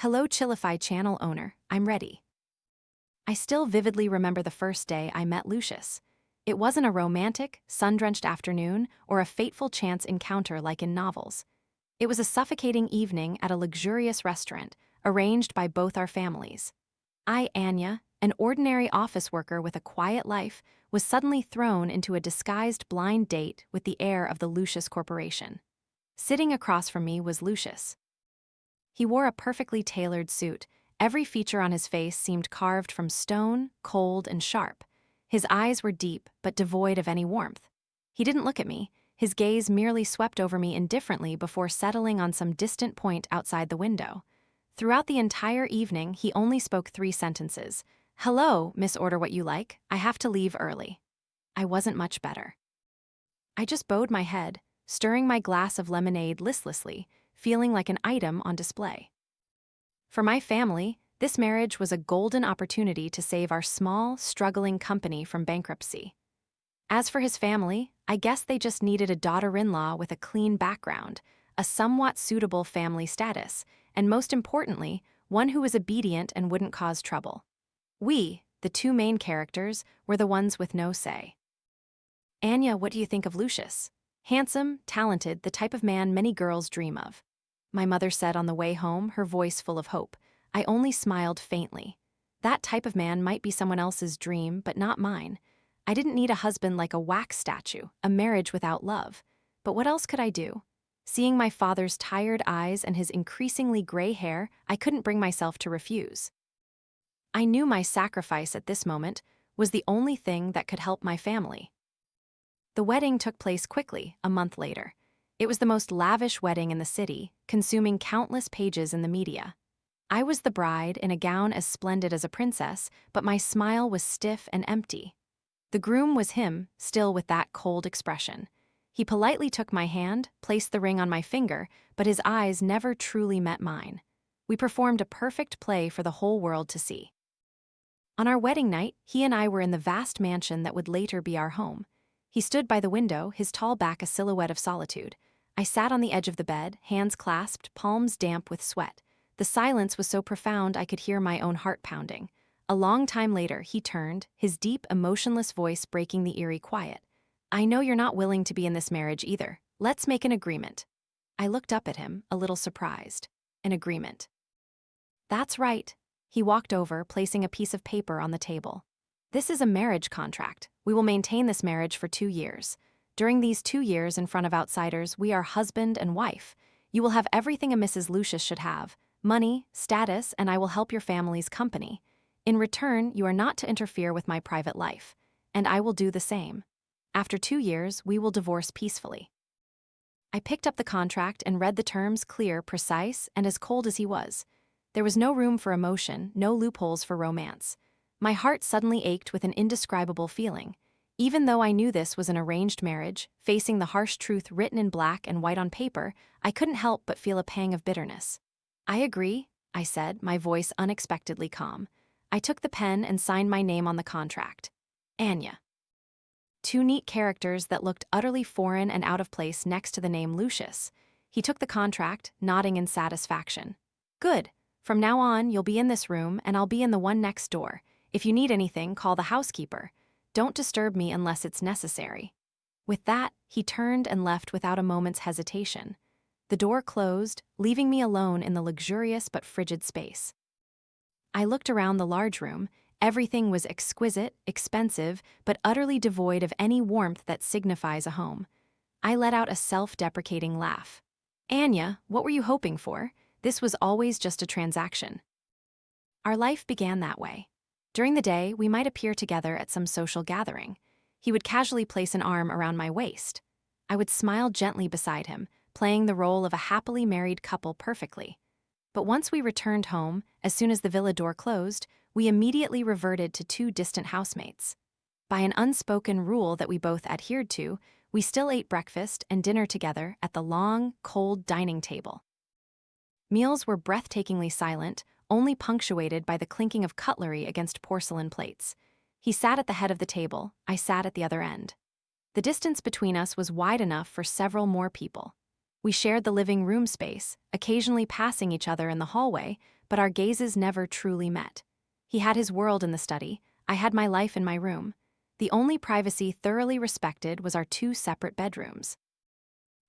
Hello Chillify channel owner, I'm ready. I still vividly remember the first day I met Lucius. It wasn't a romantic, sun-drenched afternoon or a fateful chance encounter like in novels. It was a suffocating evening at a luxurious restaurant, arranged by both our families. I, Anya, an ordinary office worker with a quiet life, was suddenly thrown into a disguised blind date with the heir of the Lucius Corporation. Sitting across from me was Lucius. He wore a perfectly tailored suit. Every feature on his face seemed carved from stone, cold and sharp. His eyes were deep, but devoid of any warmth. He didn't look at me. His gaze merely swept over me indifferently before settling on some distant point outside the window. Throughout the entire evening, he only spoke 3 sentences. "Hello, Miss Order What You Like. I have to leave early." I wasn't much better. I just bowed my head, stirring my glass of lemonade listlessly, feeling like an item on display. For my family, this marriage was a golden opportunity to save our small, struggling company from bankruptcy. As for his family, I guess they just needed a daughter-in-law with a clean background, a somewhat suitable family status, and most importantly, one who was obedient and wouldn't cause trouble. We, the 2 main characters, were the ones with no say. Anya, what do you think of Lucius? Handsome, talented, the type of man many girls dream of. My mother said on the way home, her voice full of hope. I only smiled faintly. That type of man might be someone else's dream, but not mine. I didn't need a husband like a wax statue, a marriage without love. But what else could I do? Seeing my father's tired eyes and his increasingly gray hair, I couldn't bring myself to refuse. I knew my sacrifice at this moment was the only thing that could help my family. The wedding took place quickly, a month later. It was the most lavish wedding in the city, consuming countless pages in the media. I was the bride in a gown as splendid as a princess, but my smile was stiff and empty. The groom was him, still with that cold expression. He politely took my hand, placed the ring on my finger, but his eyes never truly met mine. We performed a perfect play for the whole world to see. On our wedding night, he and I were in the vast mansion that would later be our home. He stood by the window, his tall back a silhouette of solitude. I sat on the edge of the bed, hands clasped, palms damp with sweat. The silence was so profound I could hear my own heart pounding. A long time later, he turned, his deep, emotionless voice breaking the eerie quiet. "I know you're not willing to be in this marriage either. Let's make an agreement." I looked up at him, a little surprised. An agreement. "That's right." He walked over, placing a piece of paper on the table. "This is a marriage contract. We will maintain this marriage for 2 years. During these 2 years in front of outsiders, we are husband and wife. You will have everything a Mrs. Lucius should have, money, status, and I will help your family's company. In return, you are not to interfere with my private life, and I will do the same. After 2 years, we will divorce peacefully." I picked up the contract and read the terms clear, precise, and as cold as he was. There was no room for emotion, no loopholes for romance. My heart suddenly ached with an indescribable feeling. Even though I knew this was an arranged marriage, facing the harsh truth written in black and white on paper, I couldn't help but feel a pang of bitterness. "I agree," I said, my voice unexpectedly calm. I took the pen and signed my name on the contract. Anya. 2 neat characters that looked utterly foreign and out of place next to the name Lucius. He took the contract, nodding in satisfaction. "Good. From now on, you'll be in this room, and I'll be in the one next door. If you need anything, call the housekeeper. Don't disturb me unless it's necessary." With that, he turned and left without a moment's hesitation. The door closed, leaving me alone in the luxurious but frigid space. I looked around the large room. Everything was exquisite, expensive, but utterly devoid of any warmth that signifies a home. I let out a self-deprecating laugh. "Anya, what were you hoping for? This was always just a transaction." Our life began that way. During the day, we might appear together at some social gathering. He would casually place an arm around my waist. I would smile gently beside him, playing the role of a happily married couple perfectly. But once we returned home, as soon as the villa door closed, we immediately reverted to 2 distant housemates. By an unspoken rule that we both adhered to, we still ate breakfast and dinner together at the long, cold dining table. Meals were breathtakingly silent, only punctuated by the clinking of cutlery against porcelain plates. He sat at the head of the table, I sat at the other end. The distance between us was wide enough for several more people. We shared the living room space, occasionally passing each other in the hallway, but our gazes never truly met. He had his world in the study, I had my life in my room. The only privacy thoroughly respected was our two separate bedrooms.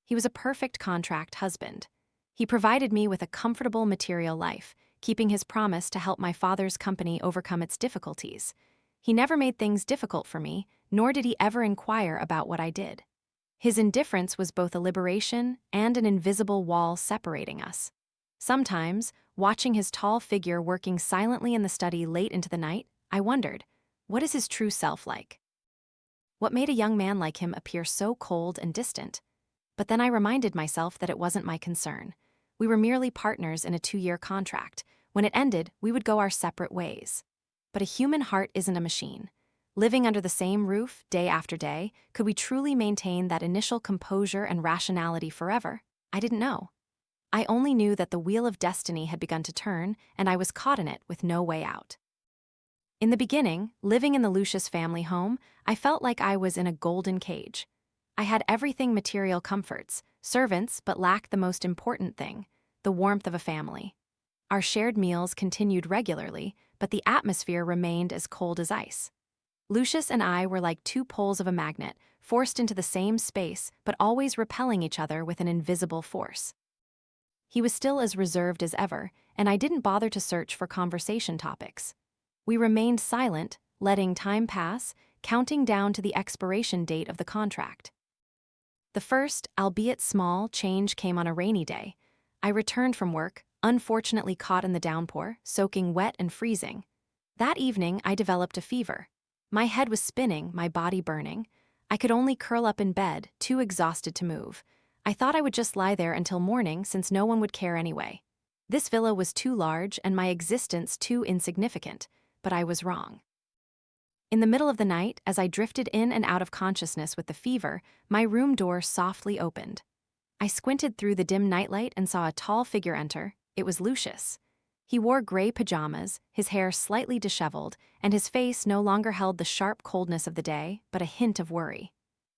He was a perfect contract husband. He provided me with a comfortable material life, keeping his promise to help my father's company overcome its difficulties. He never made things difficult for me, nor did he ever inquire about what I did. His indifference was both a liberation and an invisible wall separating us. Sometimes, watching his tall figure working silently in the study late into the night, I wondered, what is his true self like? What made a young man like him appear so cold and distant? But then I reminded myself that it wasn't my concern. We were merely partners in a 2-year contract. When it ended, we would go our separate ways. But a human heart isn't a machine. Living under the same roof, day after day, could we truly maintain that initial composure and rationality forever? I didn't know. I only knew that the wheel of destiny had begun to turn, and I was caught in it with no way out. In the beginning, living in the Lucius family home, I felt like I was in a golden cage. I had everything material comforts, servants, but lacked the most important thing, the warmth of a family. Our shared meals continued regularly, but the atmosphere remained as cold as ice. Lucius and I were like two poles of a magnet, forced into the same space, but always repelling each other with an invisible force. He was still as reserved as ever, and I didn't bother to search for conversation topics. We remained silent, letting time pass, counting down to the expiration date of the contract. The first, albeit small, change came on a rainy day. I returned from work, unfortunately caught in the downpour, soaking wet and freezing. That evening, I developed a fever. My head was spinning, my body burning. I could only curl up in bed, too exhausted to move. I thought I would just lie there until morning since no one would care anyway. This villa was too large and my existence too insignificant, but I was wrong. In the middle of the night, as I drifted in and out of consciousness with the fever, my room door softly opened. I squinted through the dim nightlight and saw a tall figure enter. It was Lucius. He wore gray pajamas, his hair slightly disheveled, and his face no longer held the sharp coldness of the day, but a hint of worry.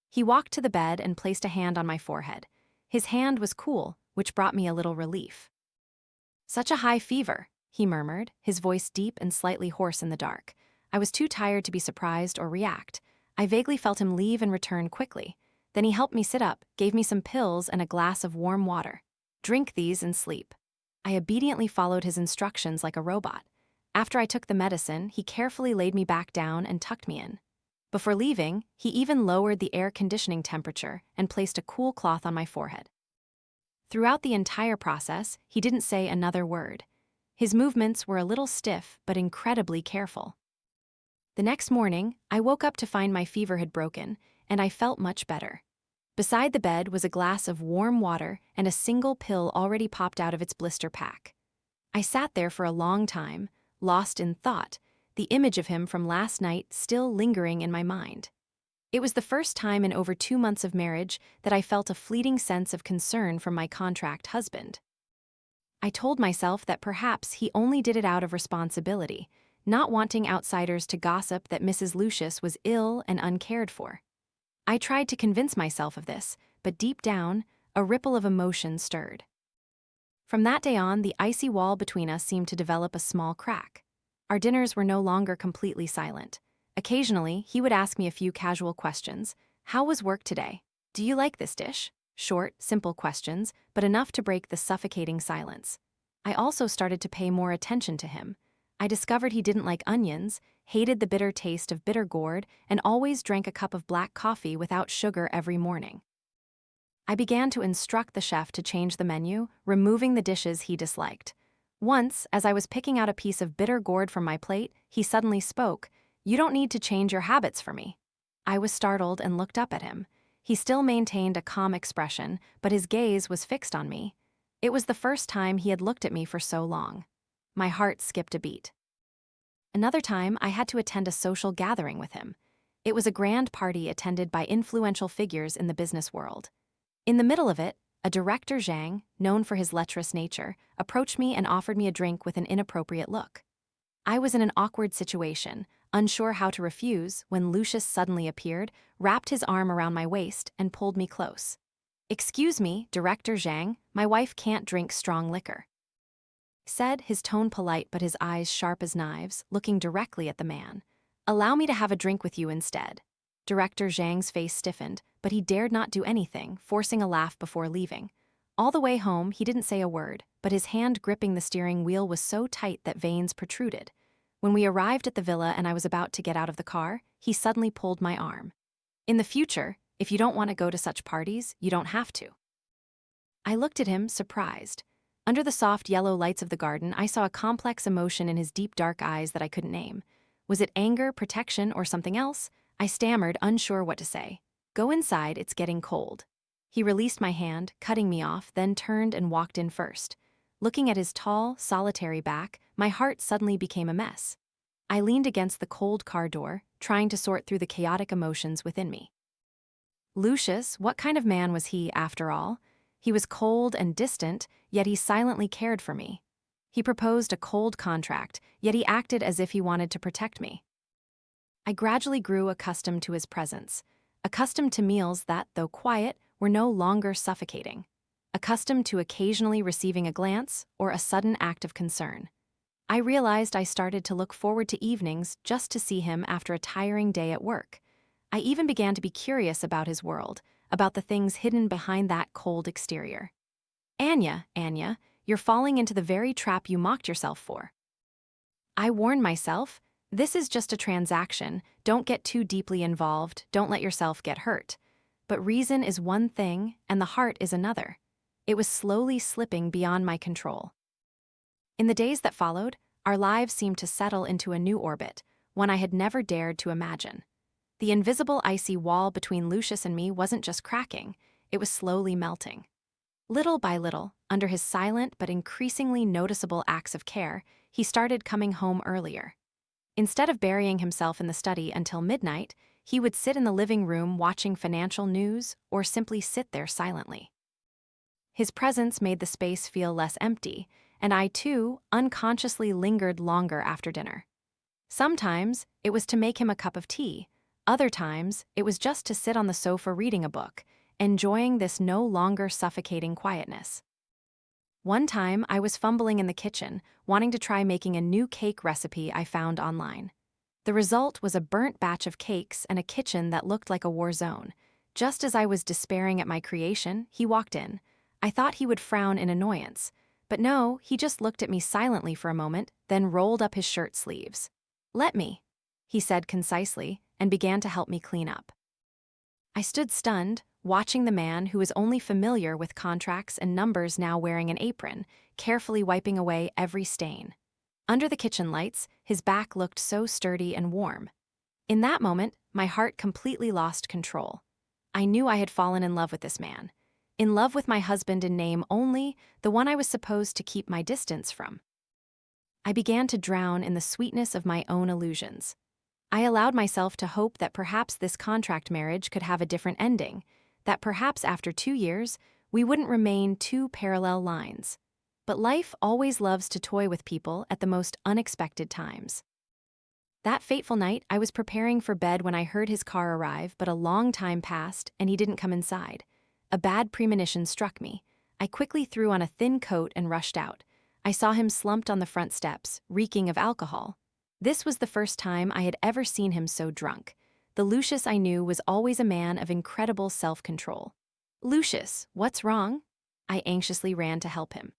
He walked to the bed and placed a hand on my forehead. His hand was cool, which brought me a little relief. "Such a high fever," he murmured, his voice deep and slightly hoarse in the dark. I was too tired to be surprised or react. I vaguely felt him leave and return quickly. Then he helped me sit up, gave me some pills and a glass of warm water. "Drink these and sleep." I obediently followed his instructions like a robot. After I took the medicine, he carefully laid me back down and tucked me in. Before leaving, he even lowered the air conditioning temperature and placed a cool cloth on my forehead. Throughout the entire process, he didn't say another word. His movements were a little stiff but incredibly careful. The next morning, I woke up to find my fever had broken, and I felt much better. Beside the bed was a glass of warm water and a single pill already popped out of its blister pack. I sat there for a long time, lost in thought, the image of him from last night still lingering in my mind. It was the first time in over 2 months of marriage that I felt a fleeting sense of concern for my contract husband. I told myself that perhaps he only did it out of responsibility, not wanting outsiders to gossip that Mrs. Lucius was ill and uncared for. I tried to convince myself of this, but deep down, a ripple of emotion stirred. From that day on, the icy wall between us seemed to develop a small crack. Our dinners were no longer completely silent. Occasionally, he would ask me a few casual questions. "How was work today? Do you like this dish?" Short, simple questions, but enough to break the suffocating silence. I also started to pay more attention to him. I discovered he didn't like onions, hated the bitter taste of bitter gourd, and always drank a cup of black coffee without sugar every morning. I began to instruct the chef to change the menu, removing the dishes he disliked. Once, as I was picking out a piece of bitter gourd from my plate, he suddenly spoke, "You don't need to change your habits for me." I was startled and looked up at him. He still maintained a calm expression, but his gaze was fixed on me. It was the first time he had looked at me for so long. My heart skipped a beat. Another time, I had to attend a social gathering with him. It was a grand party attended by influential figures in the business world. In the middle of it, a director Zhang, known for his lecherous nature, approached me and offered me a drink with an inappropriate look. I was in an awkward situation, unsure how to refuse, when Lucius suddenly appeared, wrapped his arm around my waist, and pulled me close. "Excuse me, Director Zhang, my wife can't drink strong liquor." said, his tone polite but his eyes sharp as knives, looking directly at the man. "Allow me to have a drink with you instead." Director Zhang's face stiffened, but he dared not do anything, forcing a laugh before leaving. All the way home, he didn't say a word, but his hand gripping the steering wheel was so tight that veins protruded. When we arrived at the villa and I was about to get out of the car, he suddenly pulled my arm. "In the future, if you don't want to go to such parties, you don't have to." I looked at him, surprised. Under the soft yellow lights of the garden, I saw a complex emotion in his deep dark eyes that I couldn't name. Was it anger, protection, or something else? I stammered, unsure what to say. "Go inside, it's getting cold." He released my hand, cutting me off, then turned and walked in first. Looking at his tall, solitary back, my heart suddenly became a mess. I leaned against the cold car door, trying to sort through the chaotic emotions within me. Lucius, what kind of man was he, after all? He was cold and distant, yet he silently cared for me. He proposed a cold contract, yet he acted as if he wanted to protect me. I gradually grew accustomed to his presence, accustomed to meals that, though quiet, were no longer suffocating, accustomed to occasionally receiving a glance or a sudden act of concern. I realized I started to look forward to evenings just to see him after a tiring day at work. I even began to be curious about his world, about the things hidden behind that cold exterior. Anya, you're falling into the very trap you mocked yourself for." I warned myself, this is just a transaction, don't get too deeply involved, don't let yourself get hurt. But reason is one thing, and the heart is another. It was slowly slipping beyond my control. In the days that followed, our lives seemed to settle into a new orbit, one I had never dared to imagine. The invisible icy wall between Lucius and me wasn't just cracking, it was slowly melting. Little by little, under his silent but increasingly noticeable acts of care, he started coming home earlier. Instead of burying himself in the study until midnight, he would sit in the living room watching financial news or simply sit there silently. His presence made the space feel less empty, and I too unconsciously lingered longer after dinner. Sometimes it was to make him a cup of tea, other times it was just to sit on the sofa reading a book, enjoying this no longer suffocating quietness. One time I was fumbling in the kitchen, wanting to try making a new cake recipe I found online. The result was a burnt batch of cakes and a kitchen that looked like a war zone. Just as I was despairing at my creation, he walked in. I thought he would frown in annoyance, but no, he just looked at me silently for a moment, then rolled up his shirt sleeves. "Let me," he said concisely, and began to help me clean up. I stood stunned, watching the man who was only familiar with contracts and numbers now wearing an apron, carefully wiping away every stain. Under the kitchen lights, his back looked so sturdy and warm. In that moment, my heart completely lost control. I knew I had fallen in love with this man. In love with my husband in name only, the one I was supposed to keep my distance from. I began to drown in the sweetness of my own illusions. I allowed myself to hope that perhaps this contract marriage could have a different ending, that perhaps after 2 years, we wouldn't remain two parallel lines. But life always loves to toy with people at the most unexpected times. That fateful night, I was preparing for bed when I heard his car arrive, but a long time passed and he didn't come inside. A bad premonition struck me. I quickly threw on a thin coat and rushed out. I saw him slumped on the front steps, reeking of alcohol. This was the first time I had ever seen him so drunk. The Lucius I knew was always a man of incredible self-control. "Lucius, what's wrong?" I anxiously ran to help him.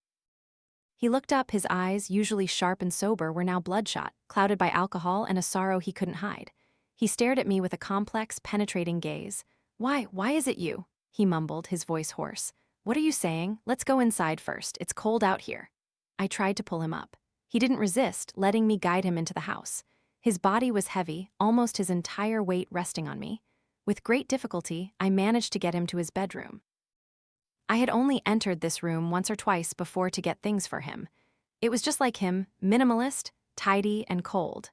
He looked up, his eyes, usually sharp and sober, were now bloodshot, clouded by alcohol and a sorrow he couldn't hide. He stared at me with a complex, penetrating gaze. Why is it you?" he mumbled, his voice hoarse. "What are you saying? Let's go inside first, it's cold out here." I tried to pull him up. He didn't resist, letting me guide him into the house. His body was heavy, almost his entire weight resting on me. With great difficulty, I managed to get him to his bedroom. I had only entered this room once or twice before to get things for him. It was just like him, minimalist, tidy, and cold.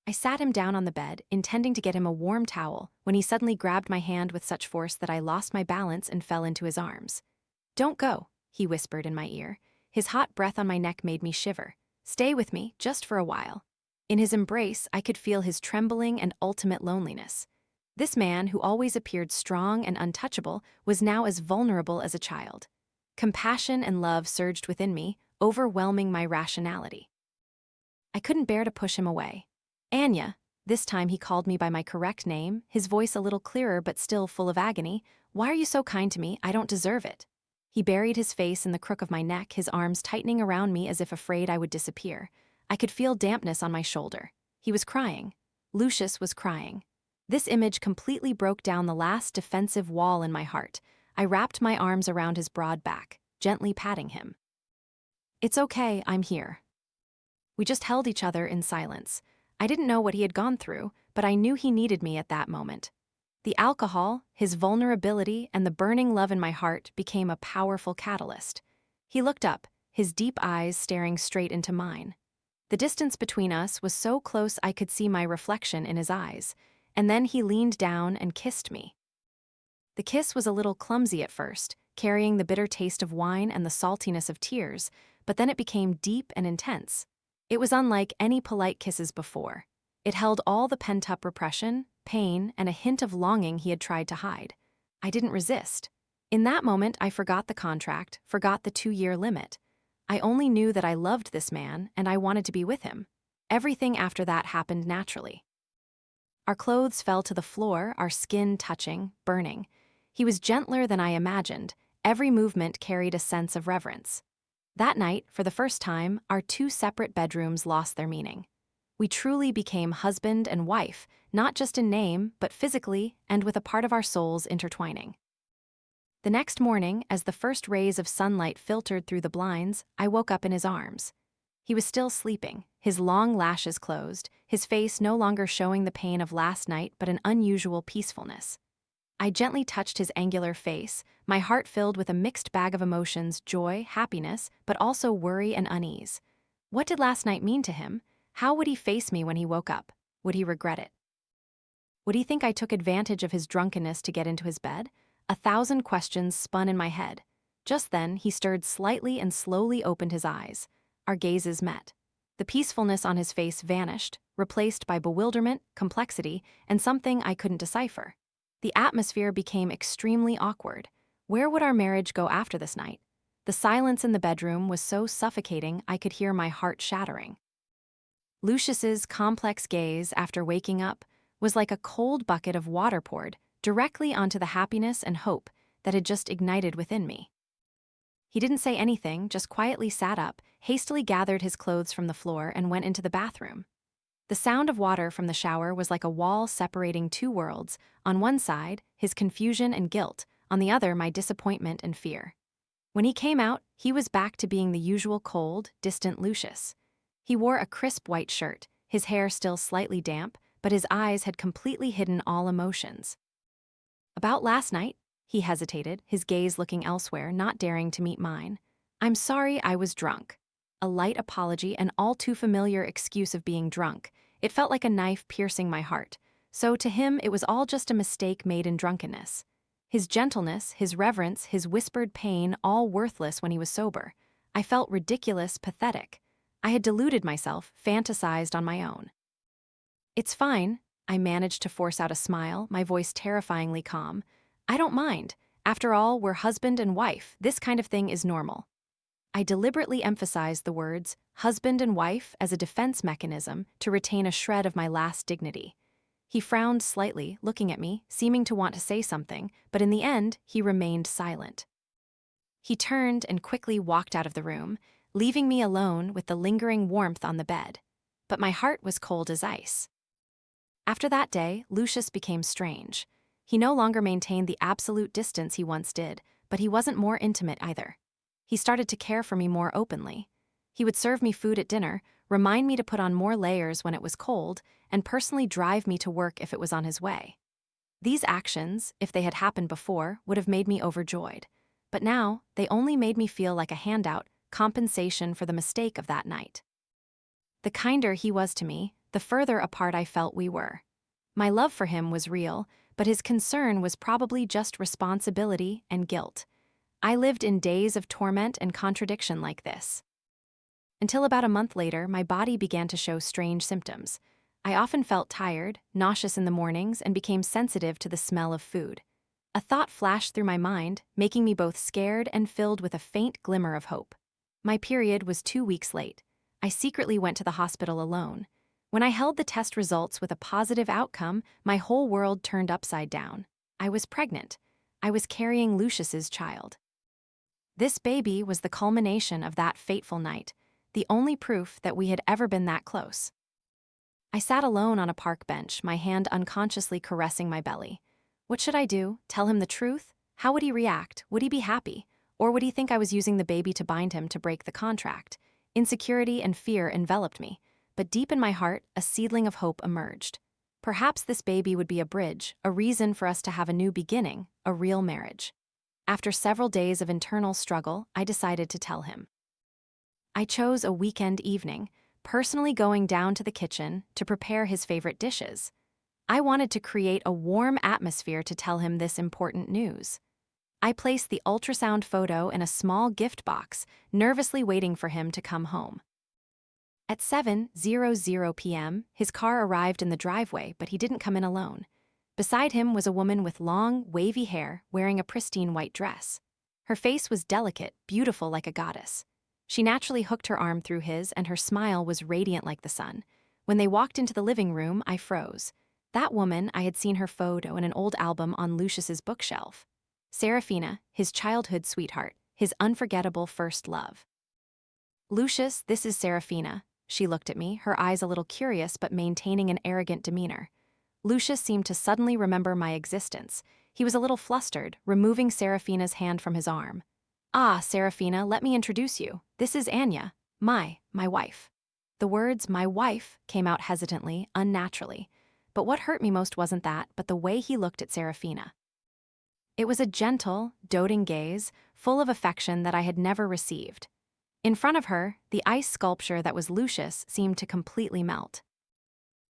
I sat him down on the bed, intending to get him a warm towel, when he suddenly grabbed my hand with such force that I lost my balance and fell into his arms. "Don't go," he whispered in my ear. His hot breath on my neck made me shiver. "Stay with me, just for a while." In his embrace, I could feel his trembling and ultimate loneliness. This man, who always appeared strong and untouchable, was now as vulnerable as a child. Compassion and love surged within me, overwhelming my rationality. I couldn't bear to push him away. Anya, this time he called me by my correct name, his voice a little clearer but still full of agony. Why are you so kind to me? I don't deserve it. He buried his face in the crook of my neck, his arms tightening around me as if afraid I would disappear. I could feel dampness on my shoulder. He was crying. Lucius was crying. This image completely broke down the last defensive wall in my heart. I wrapped my arms around his broad back, gently patting him. It's okay, I'm here. We just held each other in silence. I didn't know what he had gone through, but I knew he needed me at that moment. The alcohol, his vulnerability, and the burning love in my heart became a powerful catalyst. He looked up, his deep eyes staring straight into mine. The distance between us was so close I could see my reflection in his eyes, and then he leaned down and kissed me. The kiss was a little clumsy at first, carrying the bitter taste of wine and the saltiness of tears, but then it became deep and intense. It was unlike any polite kisses before. It held all the pent-up repression, pain, and a hint of longing he had tried to hide. I didn't resist. In that moment, I forgot the contract, forgot the 2-year limit. I only knew that I loved this man and I wanted to be with him. Everything after that happened naturally. Our clothes fell to the floor, our skin touching, burning. He was gentler than I imagined. Every movement carried a sense of reverence. That night, for the first time, our 2 separate bedrooms lost their meaning. We truly became husband and wife, not just in name, but physically and with a part of our souls intertwining. The next morning, as the first rays of sunlight filtered through the blinds, I woke up in his arms. He was still sleeping, his long lashes closed, his face no longer showing the pain of last night but an unusual peacefulness. I gently touched his angular face, my heart filled with a mixed bag of emotions, joy, happiness, but also worry and unease. What did last night mean to him? How would he face me when he woke up? Would he regret it? Would he think I took advantage of his drunkenness to get into his bed? 1,000 questions spun in my head. Just then, he stirred slightly and slowly opened his eyes. Our gazes met. The peacefulness on his face vanished, replaced by bewilderment, complexity, and something I couldn't decipher. The atmosphere became extremely awkward. Where would our marriage go after this night? The silence in the bedroom was so suffocating I could hear my heart shattering. Lucius's complex gaze, after waking up, was like a cold bucket of water poured directly onto the happiness and hope that had just ignited within me. He didn't say anything, just quietly sat up, hastily gathered his clothes from the floor, and went into the bathroom. The sound of water from the shower was like a wall separating 2 worlds. On one side, his confusion and guilt, on the other, my disappointment and fear. When he came out, he was back to being the usual cold, distant Lucius. He wore a crisp white shirt, his hair still slightly damp, but his eyes had completely hidden all emotions. About last night, he hesitated, his gaze looking elsewhere, not daring to meet mine. I'm sorry I was drunk. A light apology, an all too familiar excuse of being drunk. It felt like a knife piercing my heart. So to him, it was all just a mistake made in drunkenness. His gentleness, his reverence, his whispered pain, all worthless when he was sober. I felt ridiculous, pathetic. I had deluded myself, fantasized on my own. It's fine. I managed to force out a smile, my voice terrifyingly calm. I don't mind. After all, we're husband and wife. This kind of thing is normal. I deliberately emphasized the words, husband and wife, as a defense mechanism to retain a shred of my last dignity. He frowned slightly, looking at me, seeming to want to say something, but in the end, he remained silent. He turned and quickly walked out of the room, leaving me alone with the lingering warmth on the bed. But my heart was cold as ice. After that day, Lucius became strange. He no longer maintained the absolute distance he once did, but he wasn't more intimate either. He started to care for me more openly. He would serve me food at dinner, remind me to put on more layers when it was cold, and personally drive me to work if it was on his way. These actions, if they had happened before, would have made me overjoyed. But now, they only made me feel like a handout, compensation for the mistake of that night. The kinder he was to me, the further apart I felt we were. My love for him was real, but his concern was probably just responsibility and guilt. I lived in days of torment and contradiction like this. Until about a month later, my body began to show strange symptoms. I often felt tired, nauseous in the mornings, and became sensitive to the smell of food. A thought flashed through my mind, making me both scared and filled with a faint glimmer of hope. My period was 2 weeks late. I secretly went to the hospital alone. When I held the test results with a positive outcome, my whole world turned upside down. I was pregnant. I was carrying Lucius's child. This baby was the culmination of that fateful night, the only proof that we had ever been that close. I sat alone on a park bench, my hand unconsciously caressing my belly. What should I do? Tell him the truth? How would he react? Would he be happy? Or would he think I was using the baby to bind him to break the contract? Insecurity and fear enveloped me, but deep in my heart, a seedling of hope emerged. Perhaps this baby would be a bridge, a reason for us to have a new beginning, a real marriage. After several days of internal struggle, I decided to tell him. I chose a weekend evening, personally going down to the kitchen to prepare his favorite dishes. I wanted to create a warm atmosphere to tell him this important news. I placed the ultrasound photo in a small gift box, nervously waiting for him to come home. At 7:00 p.m., his car arrived in the driveway, but he didn't come in alone. Beside him was a woman with long, wavy hair wearing a pristine white dress. Her face was delicate, beautiful like a goddess. She naturally hooked her arm through his, and her smile was radiant like the sun. When they walked into the living room, I froze. That woman, I had seen her photo in an old album on Lucius's bookshelf. Seraphina, his childhood sweetheart, his unforgettable first love. "Lucius, this is Seraphina." She looked at me, her eyes a little curious but maintaining an arrogant demeanor. Lucius seemed to suddenly remember my existence. He was a little flustered, removing Seraphina's hand from his arm. "Ah, Seraphina, let me introduce you. This is Anya, my wife." The words, "my wife," came out hesitantly, unnaturally. But what hurt me most wasn't that, but the way he looked at Seraphina. It was a gentle, doting gaze, full of affection that I had never received. In front of her, the ice sculpture that was Lucius seemed to completely melt.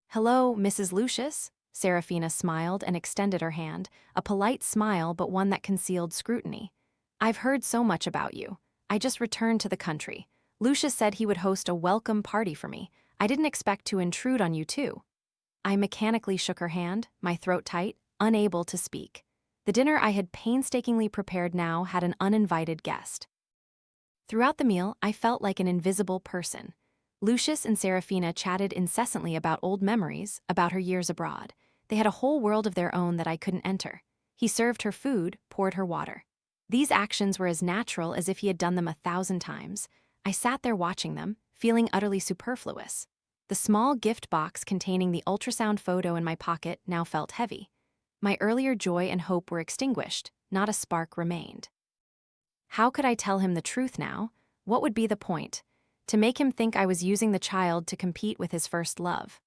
"Hello, Mrs. Lucius?" Seraphina smiled and extended her hand, a polite smile but one that concealed scrutiny. "I've heard so much about you. I just returned to the country. Lucius said he would host a welcome party for me. I didn't expect to intrude on you too." I mechanically shook her hand, my throat tight, unable to speak. The dinner I had painstakingly prepared now had an uninvited guest. Throughout the meal, I felt like an invisible person. Lucius and Seraphina chatted incessantly about old memories, about her years abroad. They had a whole world of their own that I couldn't enter. He served her food, poured her water. These actions were as natural as if he had done them 1,000 times. I sat there watching them, feeling utterly superfluous. The small gift box containing the ultrasound photo in my pocket now felt heavy. My earlier joy and hope were extinguished, not a spark remained. How could I tell him the truth now? What would be the point? To make him think I was using the child to compete with his first love.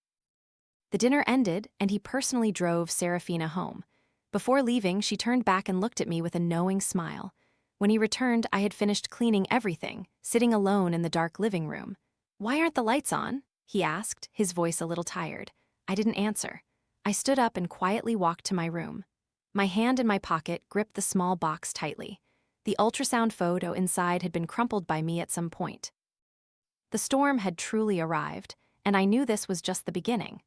The dinner ended, and he personally drove Seraphina home. Before leaving, she turned back and looked at me with a knowing smile. When he returned, I had finished cleaning everything, sitting alone in the dark living room. "Why aren't the lights on?" he asked, his voice a little tired. I didn't answer. I stood up and quietly walked to my room. My hand in my pocket gripped the small box tightly. The ultrasound photo inside had been crumpled by me at some point. The storm had truly arrived, and I knew this was just the beginning.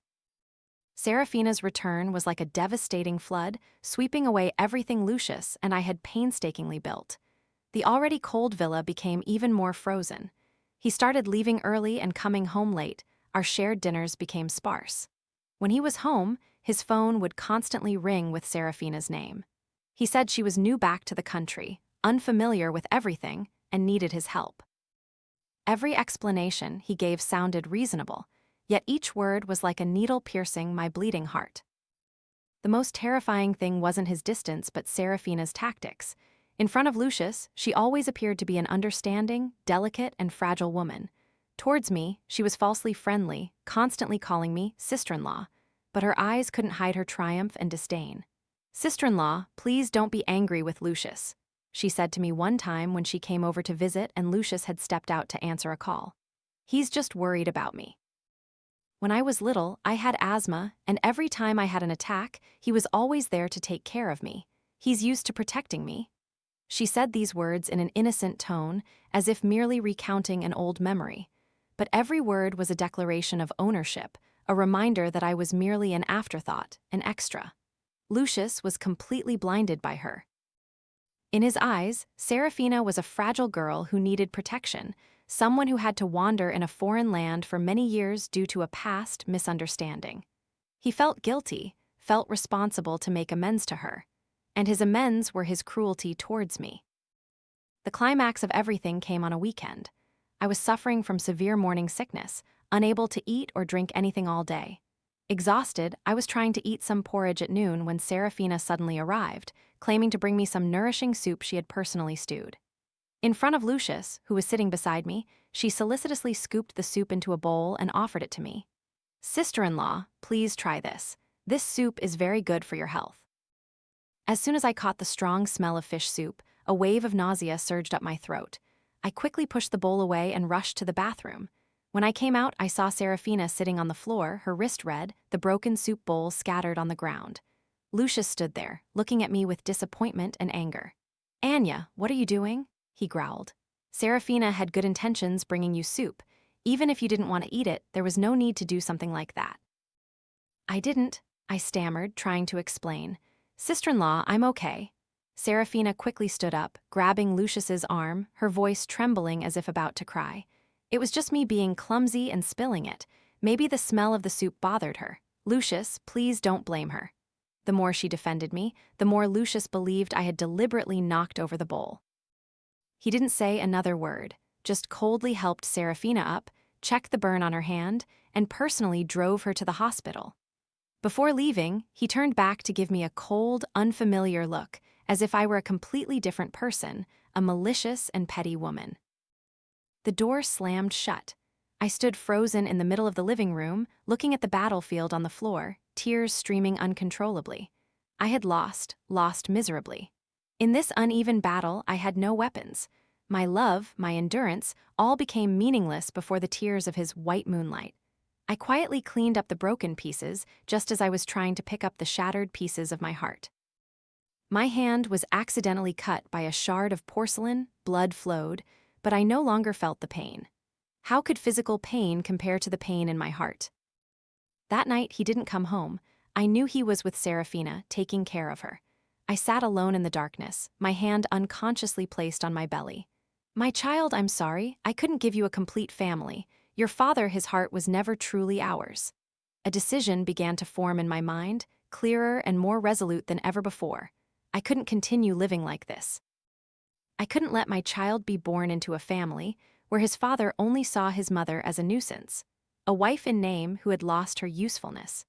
Seraphina's return was like a devastating flood, sweeping away everything Lucius and I had painstakingly built. The already cold villa became even more frozen. He started leaving early and coming home late. Our shared dinners became sparse. When he was home, his phone would constantly ring with Seraphina's name. He said she was new back to the country, unfamiliar with everything, and needed his help. Every explanation he gave sounded reasonable, yet each word was like a needle piercing my bleeding heart. The most terrifying thing wasn't his distance but Seraphina's tactics. In front of Lucius, she always appeared to be an understanding, delicate, and fragile woman. Towards me, she was falsely friendly, constantly calling me sister-in-law, but her eyes couldn't hide her triumph and disdain. "Sister-in-law, please don't be angry with Lucius," she said to me one time when she came over to visit and Lucius had stepped out to answer a call. "He's just worried about me." When I was little, I had asthma, and every time I had an attack, he was always there to take care of me. "He's used to protecting me." She said these words in an innocent tone, as if merely recounting an old memory. But every word was a declaration of ownership, a reminder that I was merely an afterthought, an extra. Lucius was completely blinded by her. In his eyes, Seraphina was a fragile girl who needed protection, someone who had to wander in a foreign land for many years due to a past misunderstanding. He felt guilty, felt responsible to make amends to her, and his amends were his cruelty towards me. The climax of everything came on a weekend. I was suffering from severe morning sickness, unable to eat or drink anything all day. Exhausted, I was trying to eat some porridge at noon when Seraphina suddenly arrived, claiming to bring me some nourishing soup she had personally stewed. In front of Lucius, who was sitting beside me, she solicitously scooped the soup into a bowl and offered it to me. "Sister-in-law, please try this. This soup is very good for your health." As soon as I caught the strong smell of fish soup, a wave of nausea surged up my throat. I quickly pushed the bowl away and rushed to the bathroom. When I came out, I saw Seraphina sitting on the floor, her wrist red, the broken soup bowl scattered on the ground. Lucius stood there, looking at me with disappointment and anger. "Anya, what are you doing?" he growled. "Seraphina had good intentions bringing you soup. Even if you didn't want to eat it, there was no need to do something like that." "I didn't," I stammered, trying to explain. "Sister-in-law, I'm okay." Seraphina quickly stood up, grabbing Lucius's arm, her voice trembling as if about to cry. "It was just me being clumsy and spilling it. Maybe the smell of the soup bothered her. Lucius, please don't blame her." The more she defended me, the more Lucius believed I had deliberately knocked over the bowl. He didn't say another word, just coldly helped Seraphina up, checked the burn on her hand, and personally drove her to the hospital. Before leaving, he turned back to give me a cold, unfamiliar look, as if I were a completely different person, a malicious and petty woman. The door slammed shut. I stood frozen in the middle of the living room, looking at the battlefield on the floor, tears streaming uncontrollably. I had lost miserably. In this uneven battle, I had no weapons. My love, my endurance, all became meaningless before the tears of his white moonlight. I quietly cleaned up the broken pieces, just as I was trying to pick up the shattered pieces of my heart. My hand was accidentally cut by a shard of porcelain, blood flowed, but I no longer felt the pain. How could physical pain compare to the pain in my heart? That night, he didn't come home. I knew he was with Seraphina, taking care of her. I sat alone in the darkness, my hand unconsciously placed on my belly. "My child, I'm sorry, I couldn't give you a complete family. Your father, his heart was never truly ours." A decision began to form in my mind, clearer and more resolute than ever before. I couldn't continue living like this. I couldn't let my child be born into a family where his father only saw his mother as a nuisance, a wife in name who had lost her usefulness.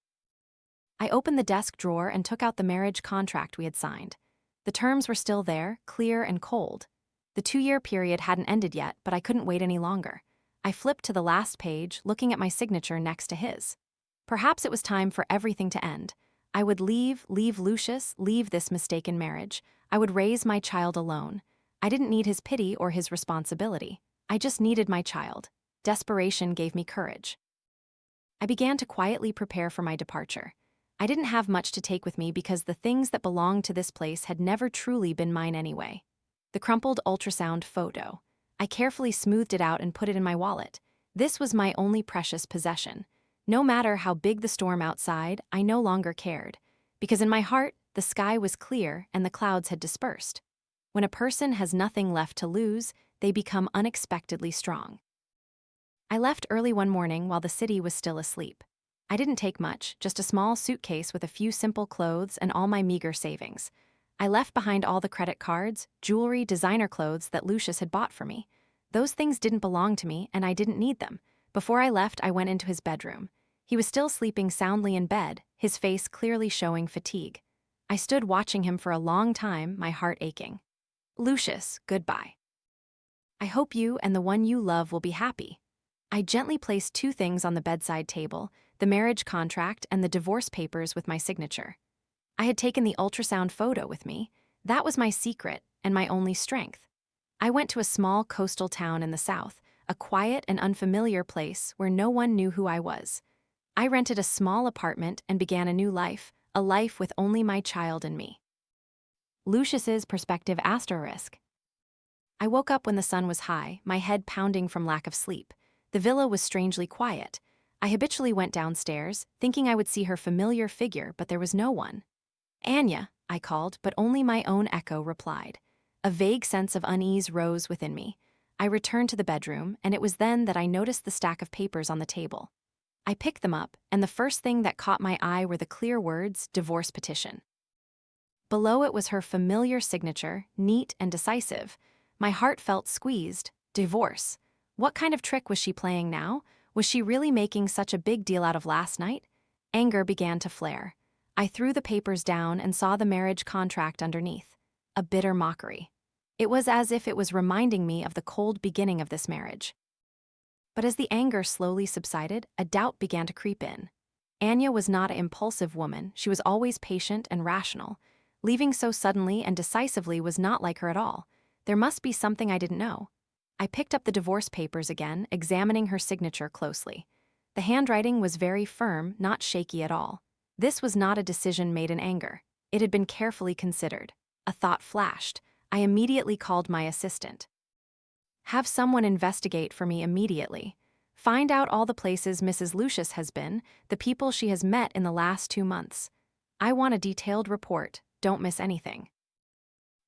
I opened the desk drawer and took out the marriage contract we had signed. The terms were still there, clear and cold. The 2-year period hadn't ended yet, but I couldn't wait any longer. I flipped to the last page, looking at my signature next to his. Perhaps it was time for everything to end. I would leave Lucius, leave this mistaken marriage. I would raise my child alone. I didn't need his pity or his responsibility. I just needed my child. Desperation gave me courage. I began to quietly prepare for my departure. I didn't have much to take with me because the things that belonged to this place had never truly been mine anyway. The crumpled ultrasound photo. I carefully smoothed it out and put it in my wallet. This was my only precious possession. No matter how big the storm outside, I no longer cared. Because in my heart, the sky was clear and the clouds had dispersed. When a person has nothing left to lose, they become unexpectedly strong. I left early one morning while the city was still asleep. I didn't take much, just a small suitcase with a few simple clothes and all my meager savings. I left behind all the credit cards, jewelry, designer clothes that Lucius had bought for me. Those things didn't belong to me, and I didn't need them. Before I left, I went into his bedroom. He was still sleeping soundly in bed, his face clearly showing fatigue. I stood watching him for a long time, my heart aching. "Lucius, goodbye. I hope you and the one you love will be happy." I gently placed 2 things on the bedside table, the marriage contract and the divorce papers with my signature. I had taken the ultrasound photo with me. That was my secret and my only strength. I went to a small coastal town in the south, a quiet and unfamiliar place where no one knew who I was. I rented a small apartment and began a new life, a life with only my child and me. Lucius's perspective asterisk. I woke up when the sun was high, my head pounding from lack of sleep. The villa was strangely quiet. I habitually went downstairs, thinking I would see her familiar figure, but there was no one. "Anya," I called, but only my own echo replied. A vague sense of unease rose within me. I returned to the bedroom, and it was then that I noticed the stack of papers on the table. I picked them up, and the first thing that caught my eye were the clear words, "divorce petition." Below it was her familiar signature, neat and decisive. My heart felt squeezed. Divorce. What kind of trick was she playing now? Was she really making such a big deal out of last night? Anger began to flare. I threw the papers down and saw the marriage contract underneath. A bitter mockery. It was as if it was reminding me of the cold beginning of this marriage. But as the anger slowly subsided, a doubt began to creep in. Anya was not an impulsive woman. She was always patient and rational. Leaving so suddenly and decisively was not like her at all. There must be something I didn't know. I picked up the divorce papers again, examining her signature closely. The handwriting was very firm, not shaky at all. This was not a decision made in anger. It had been carefully considered. A thought flashed. I immediately called my assistant. "Have someone investigate for me immediately. Find out all the places Mrs. Lucius has been, the people she has met in the last 2 months. I want a detailed report. Don't miss anything."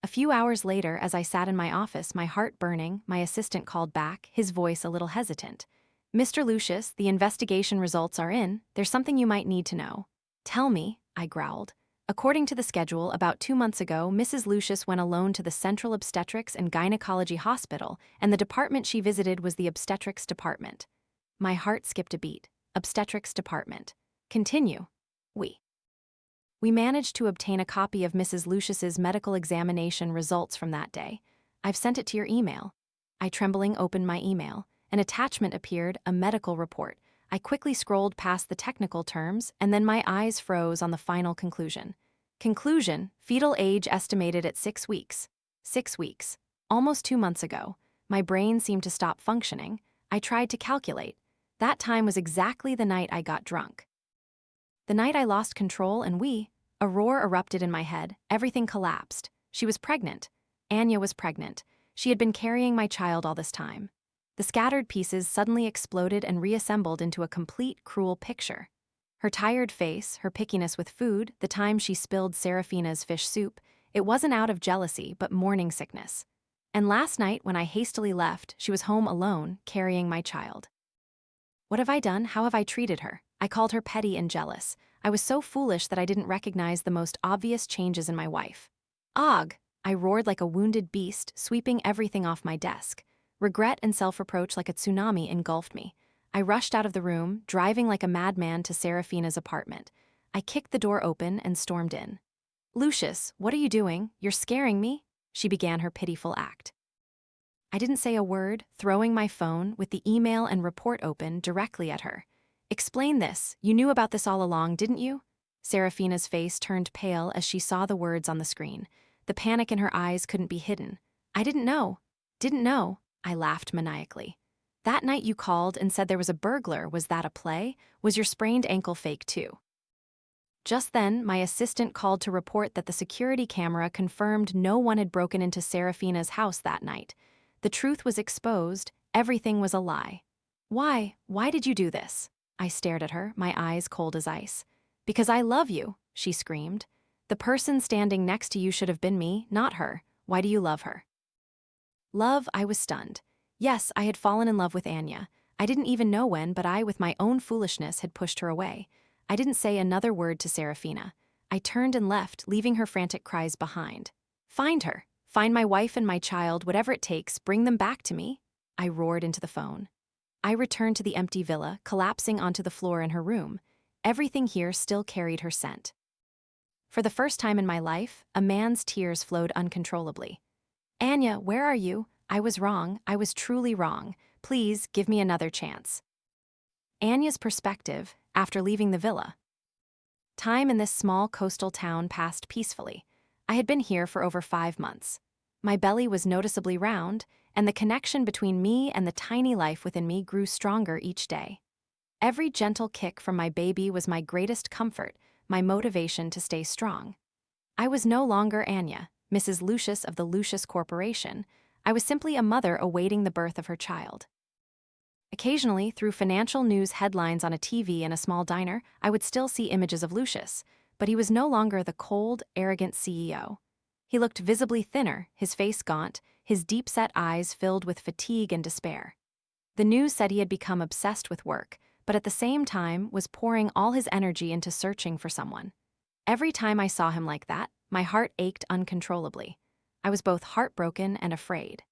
A few hours later, as I sat in my office, my heart burning, my assistant called back, his voice a little hesitant. "Mr. Lucius, the investigation results are in. There's something you might need to know." "Tell me," I growled. "According to the schedule, about 2 months ago, Mrs. Lucius went alone to the Central Obstetrics and Gynecology Hospital, and the department she visited was the obstetrics department." My heart skipped a beat. Obstetrics department. Continue. We managed to obtain a copy of Mrs. Lucius's medical examination results from that day. "I've sent it to your email." I trembling opened my email. An attachment appeared, a medical report. I quickly scrolled past the technical terms, and then my eyes froze on the final conclusion. Conclusion: fetal age estimated at 6 weeks. 6 weeks. Almost 2 months ago. My brain seemed to stop functioning. I tried to calculate. That time was exactly the night I got drunk. The night I lost control and a roar erupted in my head. Everything collapsed. She was pregnant. Anya was pregnant. She had been carrying my child all this time. The scattered pieces suddenly exploded and reassembled into a complete, cruel picture. Her tired face, her pickiness with food, the time she spilled Seraphina's fish soup, it wasn't out of jealousy, but morning sickness. And last night, when I hastily left, she was home alone, carrying my child. What have I done? How have I treated her? I called her petty and jealous. I was so foolish that I didn't recognize the most obvious changes in my wife. "Og!" I roared like a wounded beast, sweeping everything off my desk. Regret and self-reproach like a tsunami engulfed me. I rushed out of the room, driving like a madman to Seraphina's apartment. I kicked the door open and stormed in. "Lucius, what are you doing? You're scaring me," she began her pitiful act. I didn't say a word, throwing my phone, with the email and report open, directly at her. "Explain this. You knew about this all along, didn't you?" Seraphina's face turned pale as she saw the words on the screen. The panic in her eyes couldn't be hidden. "I didn't know." "Didn't know?" I laughed maniacally. "That night you called and said there was a burglar. Was that a play? Was your sprained ankle fake too?" Just then, my assistant called to report that the security camera confirmed no one had broken into Seraphina's house that night. The truth was exposed. Everything was a lie. "Why? Why did you do this?" I stared at her, my eyes cold as ice. "Because I love you," she screamed. "The person standing next to you should have been me, not her. Why do you love her?" Love? I was stunned. Yes, I had fallen in love with Anya. I didn't even know when, but I, with my own foolishness, had pushed her away. I didn't say another word to Seraphina. I turned and left, leaving her frantic cries behind. "Find her. Find my wife and my child, whatever it takes. Bring them back to me," I roared into the phone. I returned to the empty villa, collapsing onto the floor in her room. Everything here still carried her scent. For the first time in my life, a man's tears flowed uncontrollably. "Anya, where are you? I was wrong. I was truly wrong. Please, give me another chance." Anya's perspective, after leaving the villa. Time in this small coastal town passed peacefully. I had been here for over 5 months. My belly was noticeably round, and the connection between me and the tiny life within me grew stronger each day. Every gentle kick from my baby was my greatest comfort, my motivation to stay strong. I was no longer Anya, Mrs. Lucius of the Lucius Corporation. I was simply a mother awaiting the birth of her child. Occasionally, through financial news headlines on a TV in a small diner, I would still see images of Lucius, but he was no longer the cold, arrogant CEO. He looked visibly thinner, his face gaunt, his deep-set eyes filled with fatigue and despair. The news said he had become obsessed with work, but at the same time was pouring all his energy into searching for someone. Every time I saw him like that, my heart ached uncontrollably. I was both heartbroken and afraid.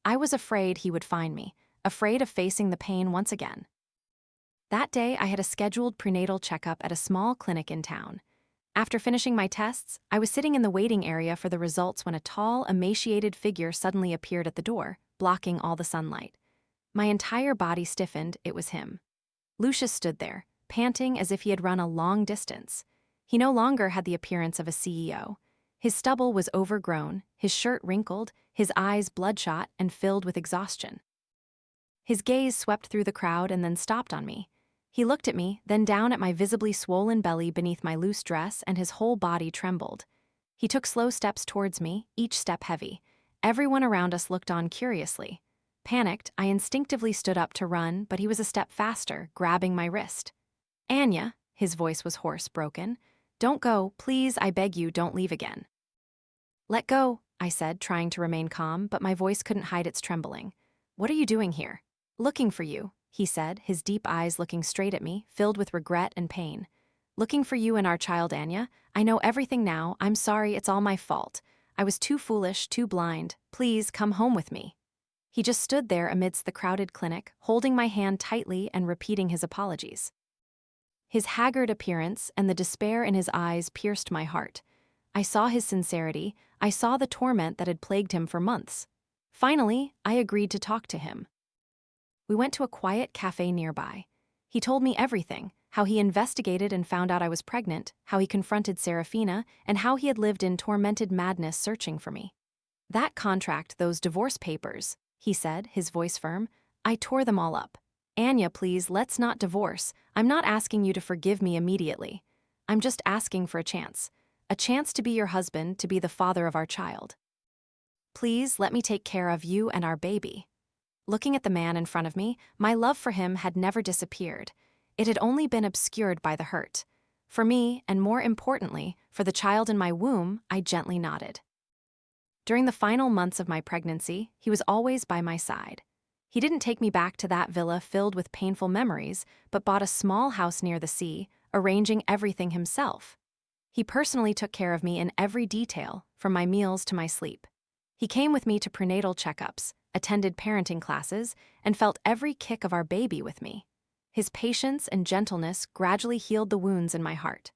I was afraid he would find me, afraid of facing the pain once again. That day, I had a scheduled prenatal checkup at a small clinic in town. After finishing my tests, I was sitting in the waiting area for the results when a tall, emaciated figure suddenly appeared at the door, blocking all the sunlight. My entire body stiffened. It was him. Lucius stood there, panting as if he had run a long distance. He no longer had the appearance of a CEO. His stubble was overgrown, his shirt wrinkled, his eyes bloodshot and filled with exhaustion. His gaze swept through the crowd and then stopped on me. He looked at me, then down at my visibly swollen belly beneath my loose dress, and his whole body trembled. He took slow steps towards me, each step heavy. Everyone around us looked on curiously. Panicked, I instinctively stood up to run, but he was a step faster, grabbing my wrist. "Anya," his voice was hoarse, broken. "Don't go, please, I beg you, don't leave again." "Let go," I said, trying to remain calm, but my voice couldn't hide its trembling. "What are you doing here?" "Looking for you," he said, his deep eyes looking straight at me, filled with regret and pain. "Looking for you and our child, Anya. I know everything now. I'm sorry, it's all my fault. I was too foolish, too blind. Please, come home with me." He just stood there amidst the crowded clinic, holding my hand tightly and repeating his apologies. His haggard appearance and the despair in his eyes pierced my heart. I saw his sincerity. I saw the torment that had plagued him for months. Finally, I agreed to talk to him. We went to a quiet cafe nearby. He told me everything, how he investigated and found out I was pregnant, how he confronted Seraphina, and how he had lived in tormented madness searching for me. "That contract, those divorce papers," he said, his voice firm, "I tore them all up. Anya, please, let's not divorce. I'm not asking you to forgive me immediately. I'm just asking for a chance to be your husband, to be the father of our child. Please let me take care of you and our baby." Looking at the man in front of me, my love for him had never disappeared. It had only been obscured by the hurt. For me, and more importantly, for the child in my womb, I gently nodded. During the final months of my pregnancy, he was always by my side. He didn't take me back to that villa filled with painful memories, but bought a small house near the sea, arranging everything himself. He personally took care of me in every detail, from my meals to my sleep. He came with me to prenatal checkups, attended parenting classes, and felt every kick of our baby with me. His patience and gentleness gradually healed the wounds in my heart.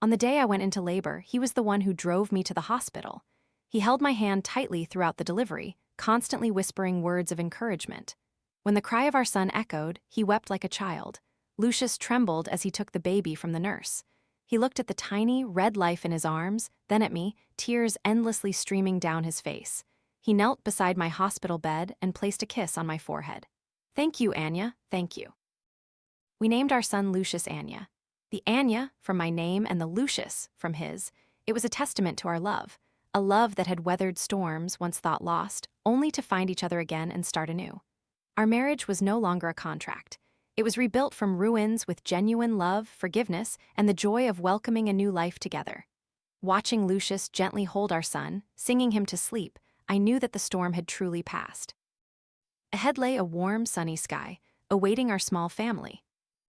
On the day I went into labor, he was the one who drove me to the hospital. He held my hand tightly throughout the delivery, constantly whispering words of encouragement. When the cry of our son echoed, he wept like a child. Lucius trembled as he took the baby from the nurse. He looked at the tiny, red life in his arms, then at me, tears endlessly streaming down his face. He knelt beside my hospital bed and placed a kiss on my forehead. "Thank you, Anya, thank you." We named our son Lucius Anya. The Anya from my name and the Lucius from his. It was a testament to our love, a love that had weathered storms once thought lost, only to find each other again and start anew. Our marriage was no longer a contract. It was rebuilt from ruins with genuine love, forgiveness, and the joy of welcoming a new life together. Watching Lucius gently hold our son, singing him to sleep, I knew that the storm had truly passed. Ahead lay a warm, sunny sky, awaiting our small family.